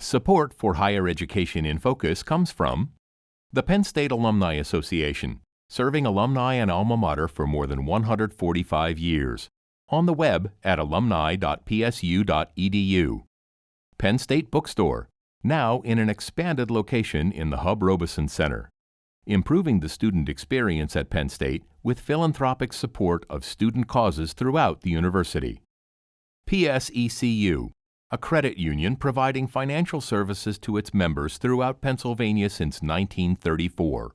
Support for Higher Education in Focus comes from the Penn State Alumni Association, serving alumni and alma mater for more than 145 years. On the web at alumni.psu.edu. Penn State Bookstore, now in an expanded location in the Hub Robeson Center. Improving the student experience at Penn State with philanthropic support of student causes throughout the university. PSECU, a credit union providing financial services to its members throughout Pennsylvania since 1934.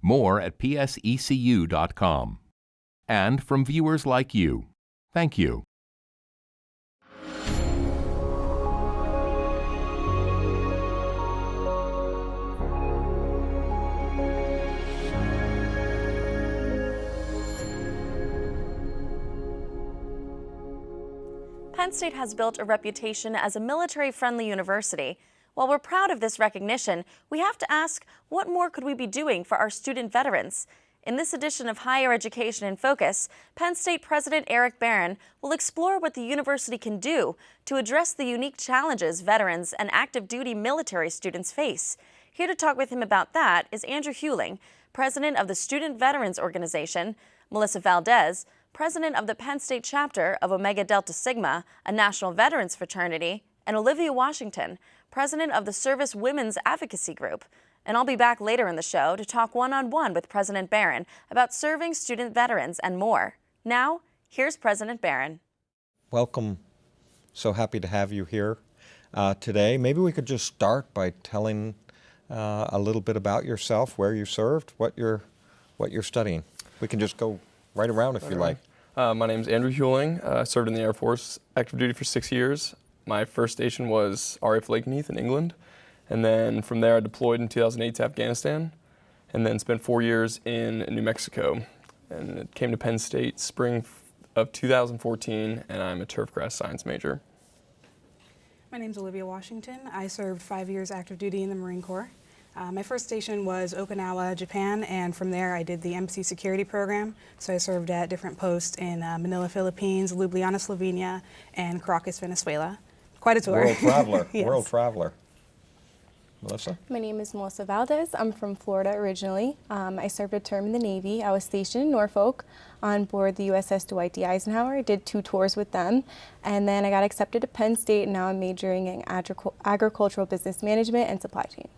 More at psecu.com. And from viewers like you, thank you. Penn State has built a reputation as a military-friendly university. While we're proud of this recognition, we have to ask, what more could we be doing for our student veterans? In this edition of Higher Education in Focus, Penn State President Eric Barron will explore what the university can do to address the unique challenges veterans and active duty military students face. Here to talk with him about that is Andrew Huling, President of the Student Veterans Organization, Melissa Valdes, President of the Penn State chapter of Omega Delta Sigma, a national veterans fraternity, and Olivia Washington, President of the Service Women's Advocacy Group. And I'll be back later in the show to talk one-on-one with President Barron about serving student veterans and more. Now, here's President Barron. Welcome. So happy to have you here today. Maybe we could just start by telling a little bit about yourself, where you served, what you're studying. We can just go right around if you like. My name is Andrew Huling. I served in the Air Force, active duty for 6 years. My first station was RAF Lakenheath in England. And then from there I deployed in 2008 to Afghanistan and then spent 4 years in New Mexico. And it came to Penn State spring of 2014, and I'm a turfgrass science major. My name is Olivia Washington. I served 5 years active duty in the Marine Corps. My first station was Okinawa, Japan, and from there I did the embassy security program. So I served at different posts in Manila, Philippines, Ljubljana, Slovenia, and Caracas, Venezuela. Quite a tour. World traveler, Yes. World traveler. Melissa? My name is Melissa Valdes. I'm from Florida originally. I served a term in the Navy. I was stationed in Norfolk on board the USS Dwight D. Eisenhower. I did 2 tours with them, and then I got accepted to Penn State, and now I'm majoring in agricultural business management and supply chain.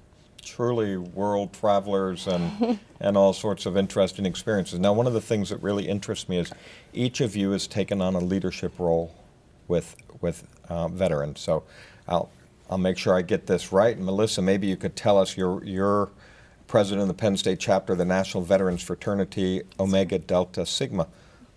Truly world travelers and all sorts of interesting experiences. Now, one of the things that really interests me is each of you has taken on a leadership role with veterans. So I'll make sure I get this right. And Melissa, maybe you could tell us, you're president of the Penn State chapter of the National Veterans Fraternity, Omega Delta Sigma.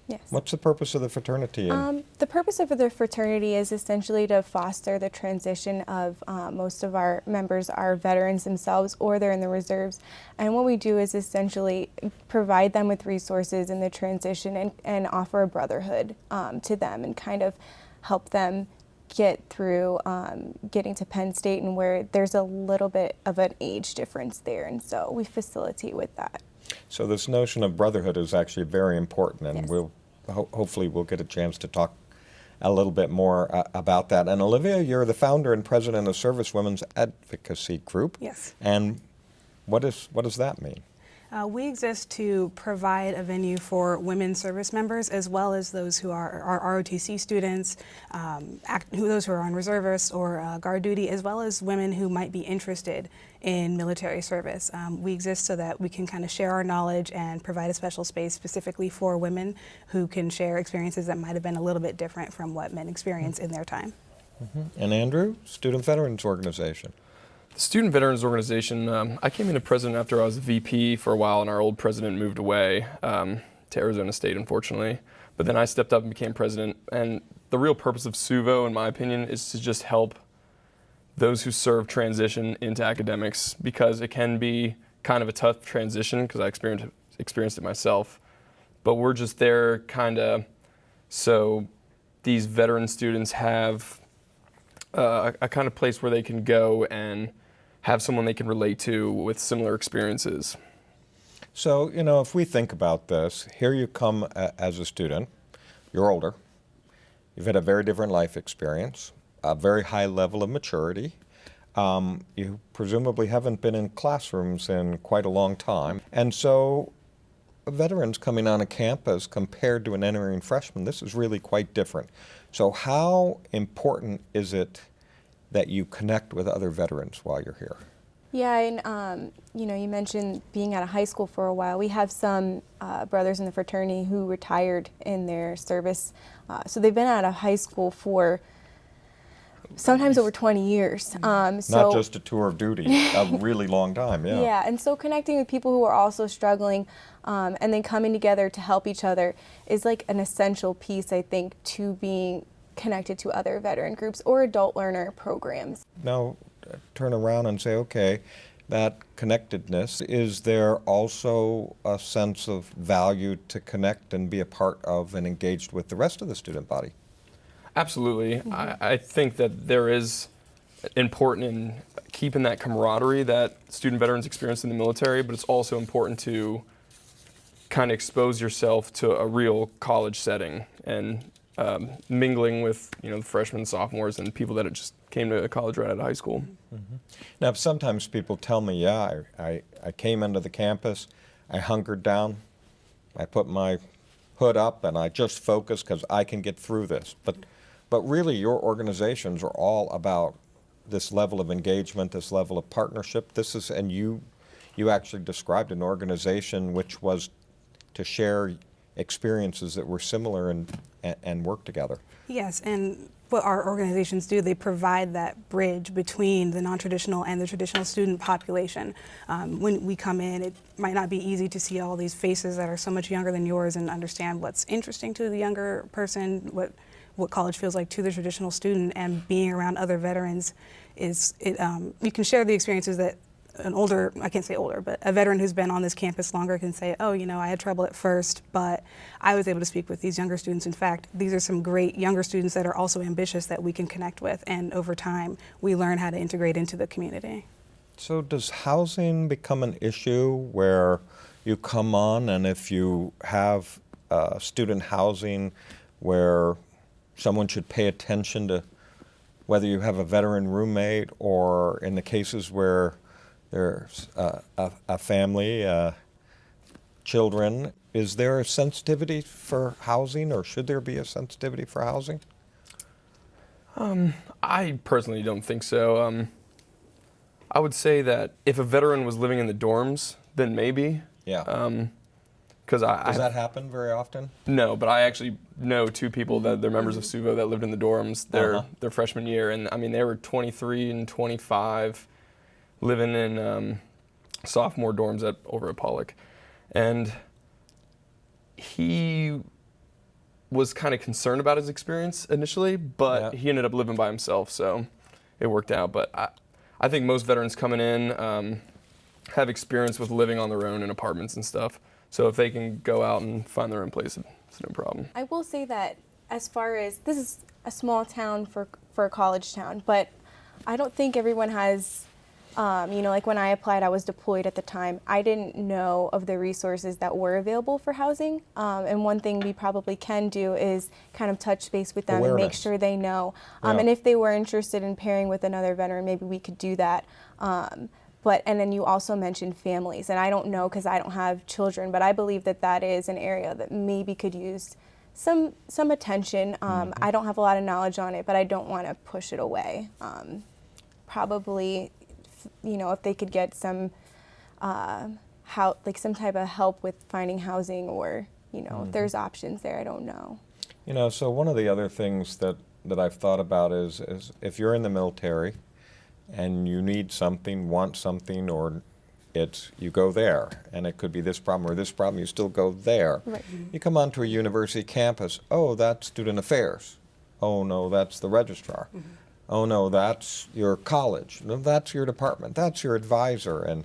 Yes. What's the purpose of the fraternity? The purpose of the fraternity is essentially to foster the transition of most of our members are veterans themselves, or they're in the reserves. And what we do is essentially provide them with resources in the transition and offer a brotherhood to them and kind of help them get through getting to Penn State, and where there's a little bit of an age difference there. And so we facilitate with that. So this notion of brotherhood is actually very important, and Yes. hopefully we'll get a chance to talk a little bit more about that. And Olivia, you're the founder and president of Service Women's Advocacy Group. Yes. And what does that mean? We exist to provide a venue for women service members, as well as those who are ROTC students, those who are on reservists or guard duty, as well as women who might be interested in military service. We exist so that we can kind of share our knowledge and provide a special space specifically for women who can share experiences that might have been a little bit different from what men experience in their time. Mm-hmm. And Andrew, Student Veterans Organization. The Student Veterans Organization, I came into president after I was VP for a while, and our old president moved away to Arizona State, unfortunately. But then I stepped up and became president. And the real purpose of SUVO, in my opinion, is to just help those who serve transition into academics, because it can be kind of a tough transition, because I experienced it myself. But we're just there kind of so these veteran students have a kind of place where they can go and have someone they can relate to with similar experiences. So, if we think about this, here you come as a student, you're older, you've had a very different life experience, a very high level of maturity. You presumably haven't been in classrooms in quite a long time. And so veterans coming on a campus compared to an entering freshman, this is really quite different. So how important is it that you connect with other veterans while you're here? Yeah, and you mentioned being at a high school for a while. We have some brothers in the fraternity who retired in their service. So they've been at a high school for sometimes over 20 years. Not just a tour of duty, a really long time, yeah. Yeah, and so connecting with people who are also struggling and then coming together to help each other is like an essential piece, I think, to being connected to other veteran groups or adult learner programs. Now, turn around and say, okay, that connectedness, is there also a sense of value to connect and be a part of and engaged with the rest of the student body? Absolutely. I think that there is important in keeping that camaraderie that student veterans experience in the military, but it's also important to kind of expose yourself to a real college setting and mingling with the freshmen, sophomores, and people that just came to college right out of high school. Mm-hmm. Now, sometimes people tell me, yeah, I came into the campus, I hunkered down, I put my hood up, and I just focused because I can get through this. But really, your organizations are all about this level of engagement, this level of partnership. This is, and you actually described an organization which was to share experiences that were similar and work together. Yes, and what our organizations do, they provide that bridge between the non-traditional and the traditional student population. When we come in, it might not be easy to see all these faces that are so much younger than yours and understand what's interesting to the younger person, what college feels like to the traditional student, and being around other veterans you can share the experiences that an older, I can't say older, but a veteran who's been on this campus longer can say, oh, I had trouble at first, but I was able to speak with these younger students. In fact, these are some great younger students that are also ambitious that we can connect with, and over time, we learn how to integrate into the community. So does housing become an issue where you come on, and if you have student housing where someone should pay attention to whether you have a veteran roommate, or in the cases where there's a family, children, is there a sensitivity for housing, or should there be a sensitivity for housing? I personally don't think so. I would say that if a veteran was living in the dorms, then maybe. Yeah. Does that happen very often? No, but I actually know two people that they're members of SUVO that lived in the dorms their freshman year, and I mean they were 23 and 25, living in sophomore dorms over at Pollock, and he was kind of concerned about his experience initially, but he ended up living by himself, so it worked out. But I think most veterans coming in have experience with living on their own in apartments and stuff. So if they can go out and find their own place, it's no problem. I will say that as far as, this is a small town for a college town, but I don't think everyone has, like when I applied, I was deployed at the time. I didn't know of the resources that were available for housing. And one thing we probably can do is kind of touch base with them and make sure they know. And if they were interested in pairing with another veteran, maybe we could do that. And then you also mentioned families, and I don't know because I don't have children, but I believe that is an area that maybe could use some attention. I don't have a lot of knowledge on it, but I don't want to push it away. Probably, if they could get some some type of help with finding housing, or if there's options there, I don't know. So one of the other things that I've thought about is if you're in the military and you need something, want something, or you go there, and it could be this problem or this problem, you still go there. Right. You come onto a university campus, oh, that's student affairs. Oh, no, that's the registrar. Mm-hmm. Oh, no, that's your college. No, that's your department. That's your advisor.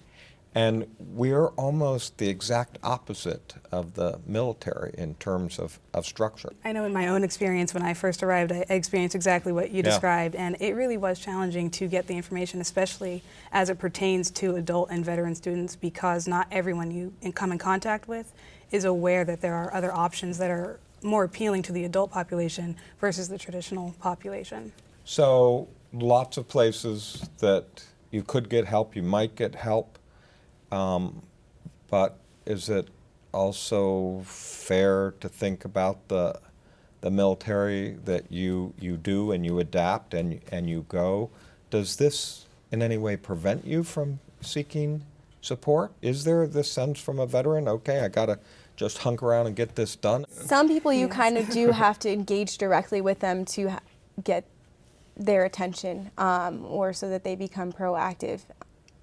And we're almost the exact opposite of the military in terms of structure. I know in my own experience when I first arrived, I experienced exactly what you described, and it really was challenging to get the information, especially as it pertains to adult and veteran students, because not everyone you come in contact with is aware that there are other options that are more appealing to the adult population versus the traditional population. So lots of places that you could get help, you might get help, but is it also fair to think about the military that you do and you adapt and you go? Does this in any way prevent you from seeking support? Is there this sense from a veteran, okay, I gotta just hunk around and get this done? Some people you kind of do have to engage directly with them to get their attention, or so that they become proactive.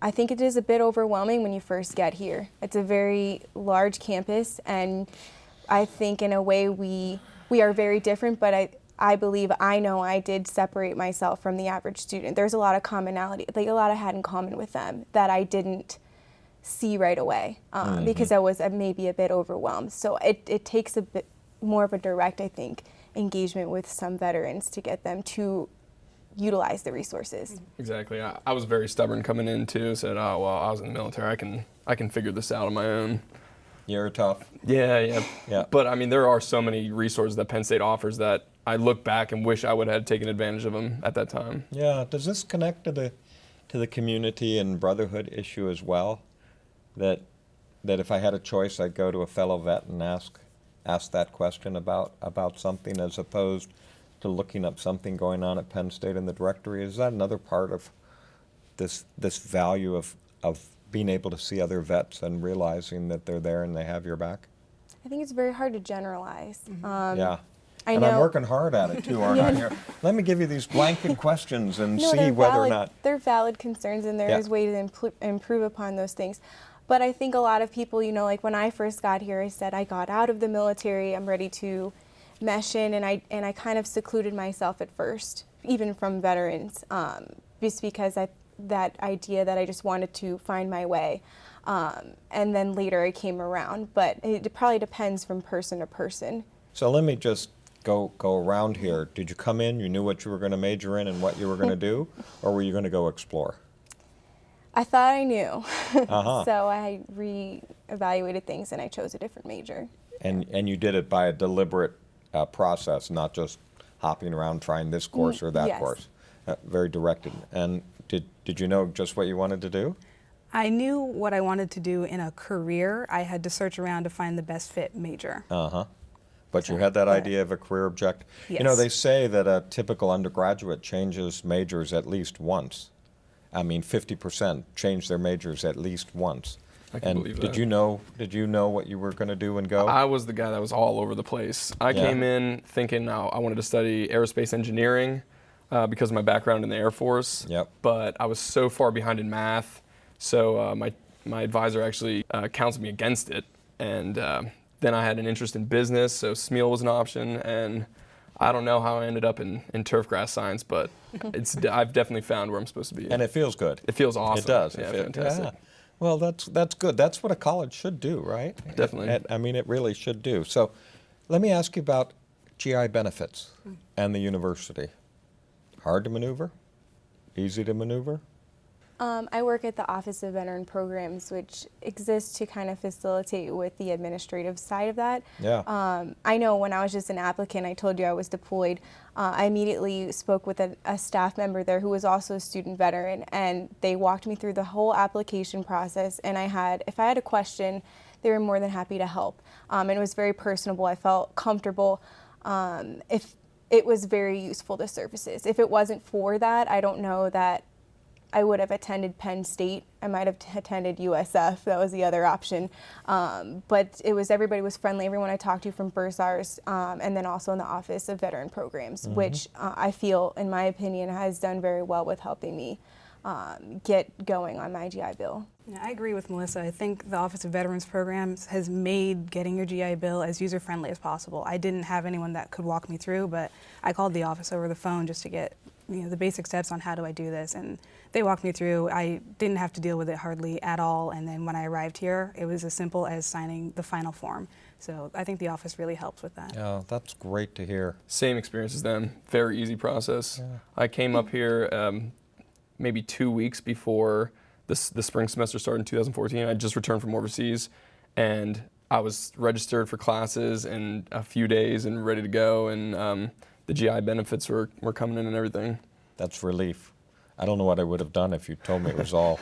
I think it is a bit overwhelming when you first get here. It's a very large campus, and I think in a way we are very different, but I believe I know I did separate myself from the average student. There's a lot of commonality, like a lot I had in common with them that I didn't see right away, because I was maybe a bit overwhelmed. So it takes a bit more of a direct, I think, engagement with some veterans to get them to utilize the resources. Exactly. I was very stubborn coming in too. Said, oh well, I was in the military. I can figure this out on my own. You're tough. Yeah. Yeah. But I mean, there are so many resources that Penn State offers that I look back and wish I would have taken advantage of them at that time. Yeah. Does this connect to the community and brotherhood issue as well? That if I had a choice, I'd go to a fellow vet and ask that question about something, as opposed to looking up something going on at Penn State in the directory. Is that another part of this value of being able to see other vets and realizing that they're there and they have your back? I think it's very hard to generalize. Yeah. I know. I'm working hard at it too, aren't I? Here, let me give you these blanket questions and No, see they're whether valid, or not. they're valid concerns, and there Yeah. is way to improve upon those things. But I think a lot of people, like when I first got here, I said I got out of the military, I'm ready to mesh in, and I kind of secluded myself at first, even from veterans, just because that idea that I just wanted to find my way. And then later I came around, but it probably depends from person to person. So let me just go around here. Did you come in, you knew what you were going to major in and what you were going to do, or were you going to go explore? I thought I knew. Uh-huh. So I re-evaluated things and I chose a different major. And you did it by a deliberate process, not just hopping around trying this course or that yes. course. Very directed. And did you know just what you wanted to do? I knew what I wanted to do in a career. I had to search around to find the best fit major. Uh-huh. But you had that idea of a career objective. Yes. You know, they say that a typical undergraduate changes majors at least once. I mean, 50% change their majors at least once. I can believe that. Did you know what you were going to do and go? I was the guy that was all over the place. I came in thinking I wanted to study aerospace engineering because of my background in the Air Force. Yep. But I was so far behind in math, so my advisor actually counseled me against it. And then I had an interest in business, so SMEAL was an option. And I don't know how I ended up in turf grass science, but I've definitely found where I'm supposed to be. And it feels good. It feels awesome. It does. Yeah, fantastic. Yeah. Well, that's good. That's what a college should do, right? Definitely. I mean, it really should do. So let me ask you about GI benefits and the university. Hard to maneuver? Easy to maneuver? I work at the Office of Veteran Programs, which exists to kind of facilitate with the administrative side of that. Yeah. I know when I was just an applicant, I told you I was deployed. I immediately spoke with a staff member there who was also a student veteran, and they walked me through the whole application process. And if I had a question, they were more than happy to help. And it was very personable. I felt comfortable. If it was very useful to services. If it wasn't for that, I don't know that I would have attended Penn State. I might have attended USF. That was the other option. But everybody was friendly. Everyone I talked to from Bursars, and then also in the Office of Veteran Programs, which I feel, in my opinion, has done very well with helping me get going on my GI Bill. Yeah, I agree with Melissa. I think the Office of Veterans Programs has made getting your GI Bill as user-friendly as possible. I didn't have anyone that could walk me through, but I called the office over the phone just to get the basic steps on how do I do this, and they walked me through. I didn't have to deal with it hardly at all, and then when I arrived here, it was as simple as signing the final form. So I think the office really helps with that. Yeah, that's great to hear. Same experience as them. Very easy process. Yeah. I came up here maybe 2 weeks before the spring semester started in 2014. I just returned from overseas, and I was registered for classes in a few days and ready to go, and the GI benefits were coming in and everything. That's relief. I don't know what I would have done if you told me it was all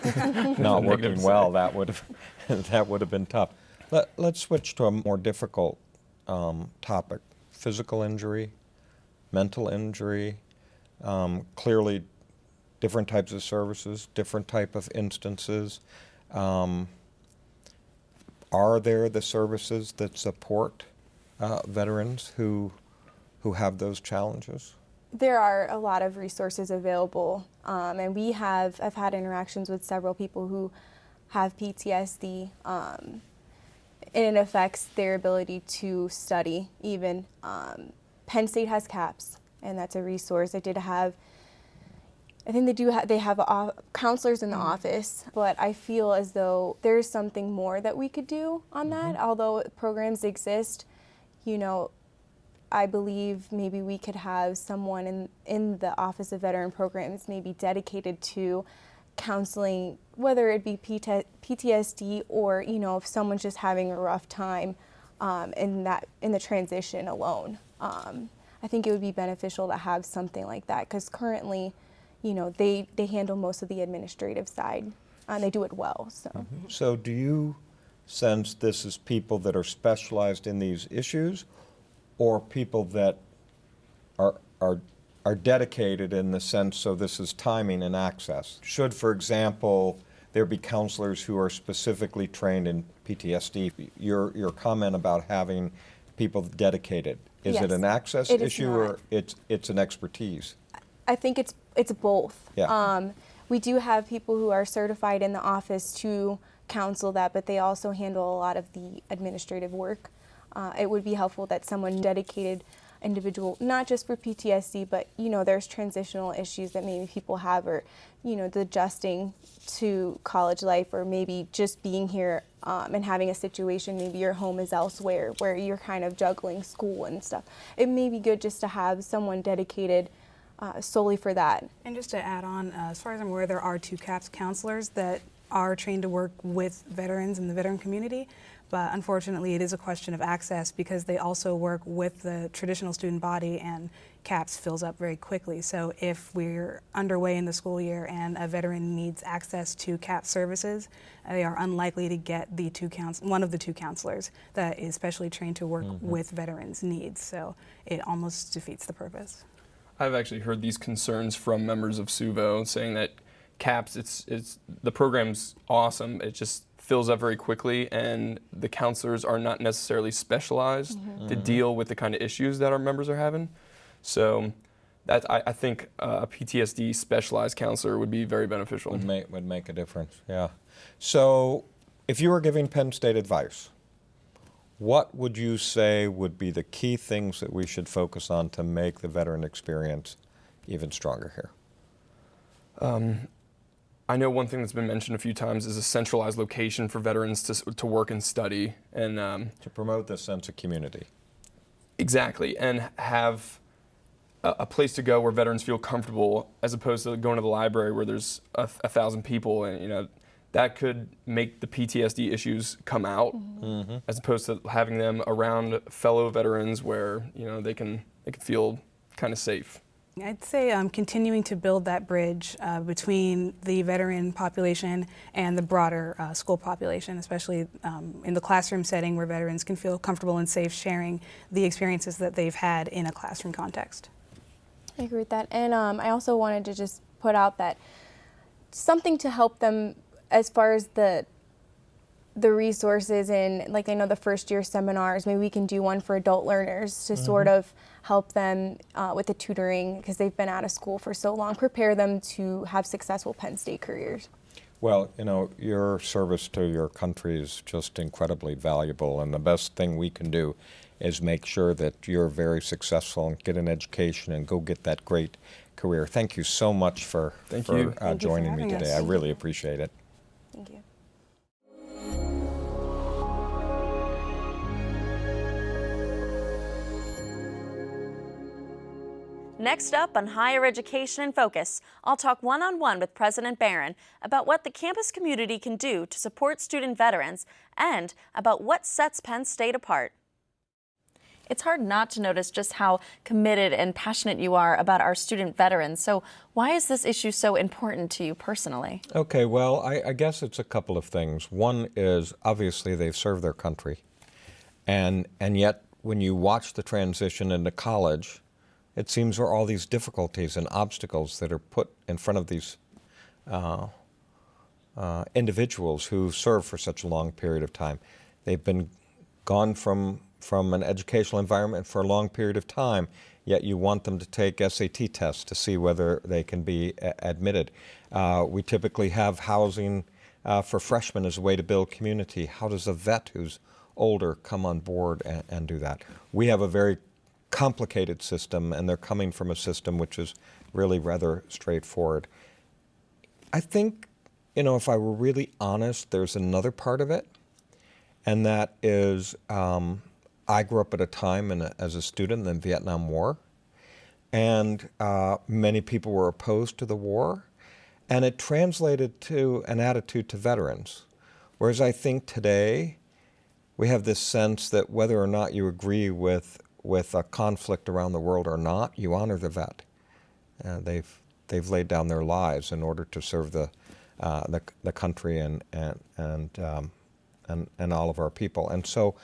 not working well. That would have been tough. Let's switch to a more difficult topic: physical injury, mental injury. Clearly, different types of services, different type of instances. Are there the services that support veterans who have those challenges? There are a lot of resources available, and I've had interactions with several people who have PTSD, and it affects their ability to study even. Penn State has CAPS, and that's a resource. I think they have counselors in the office, but I feel as though there's something more that we could do on that. Although programs exist, I believe maybe we could have someone in the Office of Veteran Programs maybe dedicated to counseling, whether it be PTSD or, if someone's just having a rough time in the transition alone. I think it would be beneficial to have something like that, because currently, they handle most of the administrative side, and they do it well. So do you sense this is people that are specialized in these issues, or people that are dedicated in the sense, so this is timing and access? Should, for example, there be counselors who are specifically trained in PTSD? Your comment about having people dedicated, is it an access issue or it's an expertise? I think it's both. Yeah. We do have people who are certified in the office to counsel that, but they also handle a lot of the administrative work. It would be helpful that someone dedicated individual, not just for PTSD, but there's transitional issues that maybe people have, or the adjusting to college life, or maybe just being here and having a situation, maybe your home is elsewhere where you're kind of juggling school and stuff. It may be good just to have someone dedicated solely for that. And just to add on, as far as I'm aware, there are 2 CAPS counselors that are trained to work with veterans in the veteran community. But unfortunately, it is a question of access, because they also work with the traditional student body, and CAPS fills up very quickly. So if we're underway in the school year and a veteran needs access to CAPS services, they are unlikely to get one of the 2 counselors that is specially trained to work with veterans' needs. So it almost defeats the purpose. I've actually heard these concerns from members of SUVO saying that CAPS, it's the program's awesome. It just fills up very quickly, and the counselors are not necessarily specialized to deal with the kind of issues that our members are having. So I think a PTSD specialized counselor would be very beneficial. Would make a difference, yeah. So if you were giving Penn State advice, what would you say would be the key things that we should focus on to make the veteran experience even stronger here? I know one thing that's been mentioned a few times is a centralized location for veterans to work and study, and to promote this sense of community. Exactly, and have a place to go where veterans feel comfortable, as opposed to going to the library where there's 1,000 people, and that could make the PTSD issues come out, as opposed to having them around fellow veterans where they can feel kind of safe. I'd say continuing to build that bridge between the veteran population and the broader school population, especially in the classroom setting where veterans can feel comfortable and safe sharing the experiences that they've had in a classroom context. I agree with that. And I also wanted to just put out that something to help them as far as the resources, and like I know the first year seminars, maybe we can do one for adult learners to sort of help them with the tutoring, because they've been out of school for so long, prepare them to have successful Penn State careers. Well, your service to your country is just incredibly valuable, and the best thing we can do is make sure that you're very successful and get an education and go get that great career. Thank you so much for joining me today. I really appreciate it. Thank you. Next up on Higher Education in Focus, I'll talk one-on-one with President Barron about what the campus community can do to support student veterans and about what sets Penn State apart. It's hard not to notice just how committed and passionate you are about our student veterans. So why is this issue so important to you personally? Okay, well, I guess it's a couple of things. One is obviously they've served their country, and yet when you watch the transition into college, it seems there are all these difficulties and obstacles that are put in front of these individuals who serve for such a long period of time. They've been gone from an educational environment for a long period of time, yet you want them to take SAT tests to see whether they can be admitted. We typically have housing for freshmen as a way to build community. How does a vet who's older come on board and do that? We have a very complicated system, and they're coming from a system which is really rather straightforward. I think, if I were really honest, there's another part of it, and that is I grew up at a time as a student in the Vietnam War, and many people were opposed to the war, and it translated to an attitude to veterans. Whereas I think today we have this sense that whether or not you agree with a conflict around the world or not, you honor the vet. They've laid down their lives in order to serve the country and all of our people. And so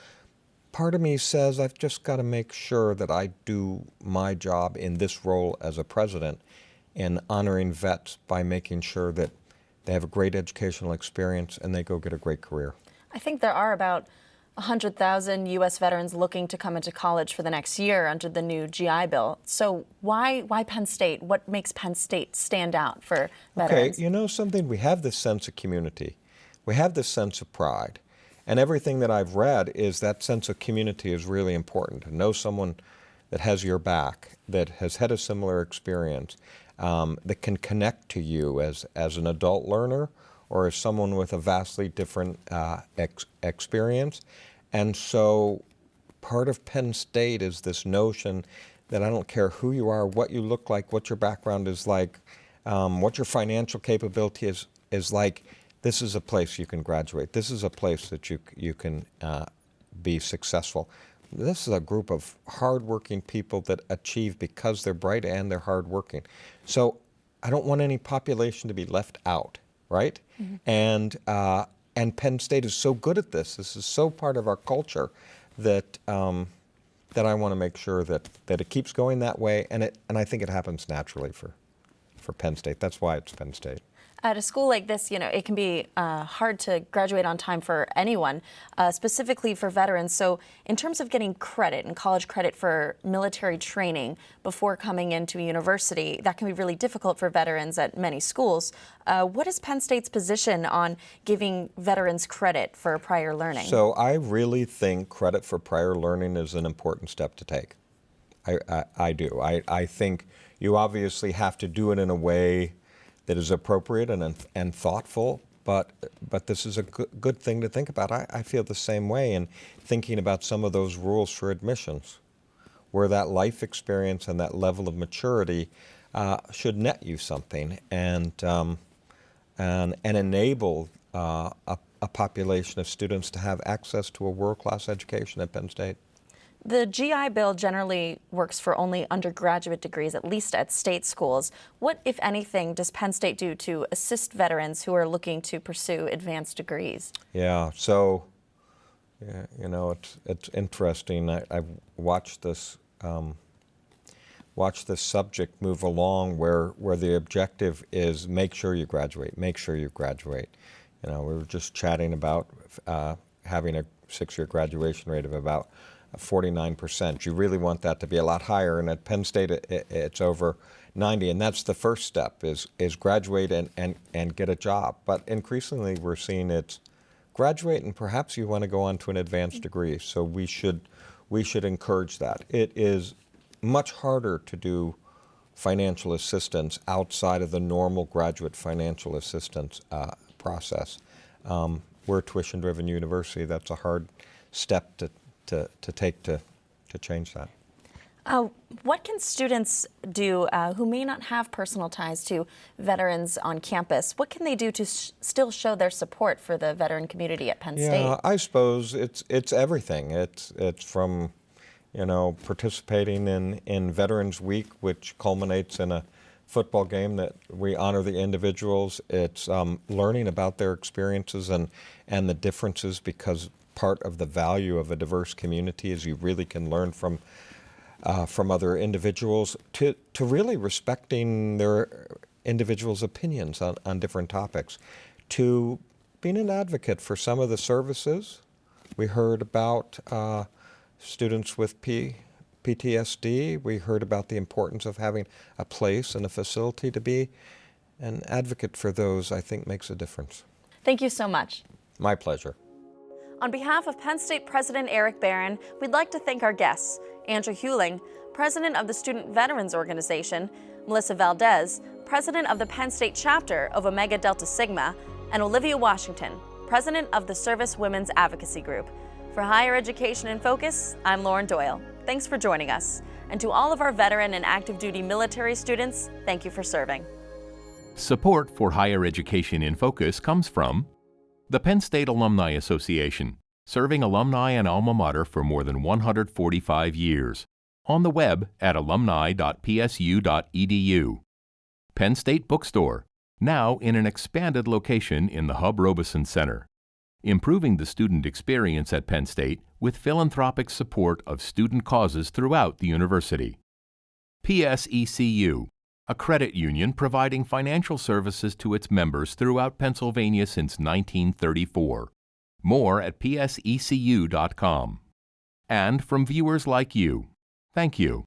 part of me says I've just got to make sure that I do my job in this role as a president in honoring vets by making sure that they have a great educational experience and they go get a great career. I think there are about 100,000 U.S. veterans looking to come into college for the next year under the new GI Bill. So why Penn State? What makes Penn State stand out for veterans? Okay, something, we have this sense of community. We have this sense of pride. And everything that I've read is that sense of community is really important. To know someone that has your back, that has had a similar experience, that can connect to you as an adult learner or as someone with a vastly different experience. And so part of Penn State is this notion that I don't care who you are, what you look like, what your background is like, what your financial capability is like. This is a place you can graduate. This is a place that you can be successful. This is a group of hardworking people that achieve because they're bright and they're hardworking. So I don't want any population to be left out, right? Mm-hmm. And Penn State is so good at this. This is so part of our culture that that I want to make sure that it keeps going that way, and I think it happens naturally for Penn State. That's why it's Penn State. At a school like this, it can be hard to graduate on time for anyone, specifically for veterans. So in terms of getting credit and college credit for military training before coming into a university, that can be really difficult for veterans at many schools. What is Penn State's position on giving veterans credit for prior learning? So I really think credit for prior learning is an important step to take. I do. I think you obviously have to do it in a way that is appropriate and thoughtful, but this is a good thing to think about. I feel the same way in thinking about some of those rules for admissions, where that life experience and that level of maturity should net you something and enable a population of students to have access to a world-class education at Penn State. The GI Bill generally works for only undergraduate degrees, at least at state schools. What, if anything, does Penn State do to assist veterans who are looking to pursue advanced degrees? Yeah, so, it's interesting. I've watched this subject move along where the objective is make sure you graduate, make sure you graduate. We were just chatting about having a 6-year graduation rate of about 49%. You really want that to be a lot higher, and at Penn State it's over 90, and that's the first step is graduate and get a job. But increasingly we're seeing it's graduate and perhaps you want to go on to an advanced degree. So we should encourage that. It is much harder to do financial assistance outside of the normal graduate financial assistance process. We're a tuition-driven university. That's a hard step to take to change that. What can students do who may not have personal ties to veterans on campus? What can they do to still show their support for the veteran community at Penn State? Yeah, I suppose it's everything. It's from participating in Veterans Week, which culminates in a football game that we honor the individuals. It's learning about their experiences and the differences, because part of the value of a diverse community is you really can learn from other individuals, to really respecting their individuals' opinions on different topics, to being an advocate for some of the services. We heard about students with PTSD. We heard about the importance of having a place and a facility to be an advocate for those. I think makes a difference. Thank you so much. My pleasure. On behalf of Penn State President Eric Barron, we'd like to thank our guests, Andrew Huling, President of the Student Veterans Organization, Melissa Valdes, President of the Penn State chapter of Omega Delta Sigma, and Olivia Washington, President of the Service Women's Advocacy Group. For Higher Education in Focus, I'm Lauren Doyle. Thanks for joining us. And to all of our veteran and active duty military students, thank you for serving. Support for Higher Education in Focus comes from the Penn State Alumni Association, serving alumni and alma mater for more than 145 years. On the web at alumni.psu.edu. Penn State Bookstore, now in an expanded location in the Hub Robeson Center. Improving the student experience at Penn State with philanthropic support of student causes throughout the university. PSECU, a credit union providing financial services to its members throughout Pennsylvania since 1934. More at psecu.com. And from viewers like you, thank you.